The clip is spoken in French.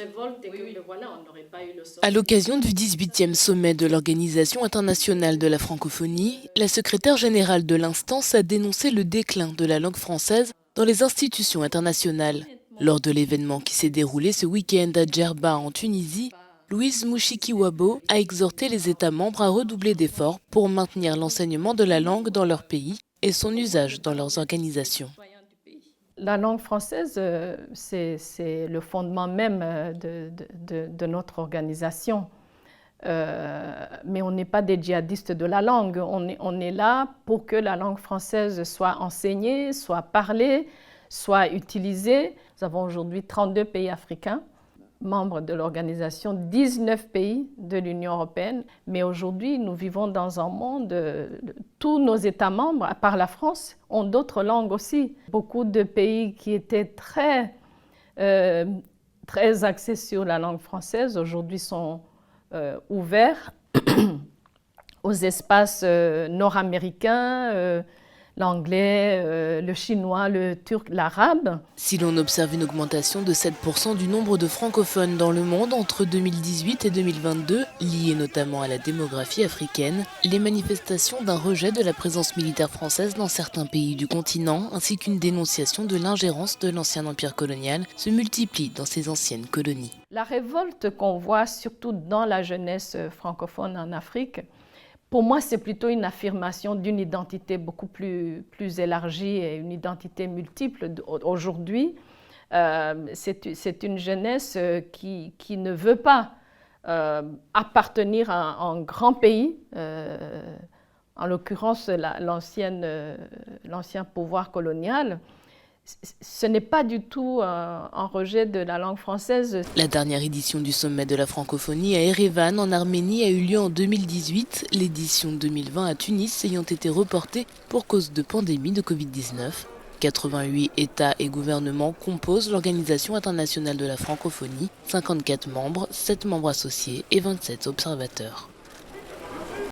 révolte et que voilà, on n'aurait pas eu le sort. À l'occasion du 18e sommet de l'Organisation internationale de la francophonie, la secrétaire générale de l'instance a dénoncé le déclin de la langue française dans les institutions internationales. Lors de l'événement qui s'est déroulé ce week-end à Djerba en Tunisie, Louise Mushikiwabo a exhorté les États membres à redoubler d'efforts pour maintenir l'enseignement de la langue dans leur pays et son usage dans leurs organisations. La langue française, c'est le fondement même de notre organisation. Mais on n'est pas des djihadistes de la langue. On est là pour que la langue française soit enseignée, soit parlée, soit utilisée. Nous avons aujourd'hui 32 pays africains, membres de l'organisation, 19 pays de l'Union européenne. Mais aujourd'hui, nous vivons dans un monde, tous nos États membres, à part la France, ont d'autres langues aussi. Beaucoup de pays qui étaient très axés sur la langue française, aujourd'hui sont ouverts aux espaces nord-américains, l'anglais, le chinois, le turc, l'arabe. Si l'on observe une augmentation de 7% du nombre de francophones dans le monde entre 2018 et 2022, liée notamment à la démographie africaine, les manifestations d'un rejet de la présence militaire française dans certains pays du continent, ainsi qu'une dénonciation de l'ingérence de l'ancien empire colonial, se multiplient dans ces anciennes colonies. La révolte qu'on voit surtout dans la jeunesse francophone en Afrique, pour moi, c'est plutôt une affirmation d'une identité beaucoup plus élargie et une identité multiple. Aujourd'hui, c'est une jeunesse qui ne veut pas appartenir à un grand pays, en l'occurrence l'ancien pouvoir colonial. Ce n'est pas du tout un rejet de la langue française. La dernière édition du sommet de la francophonie à Erevan, en Arménie, a eu lieu en 2018. L'édition 2020 à Tunis ayant été reportée pour cause de pandémie de Covid-19. 88 États et gouvernements composent l'Organisation internationale de la francophonie, 54 membres, 7 membres associés et 27 observateurs.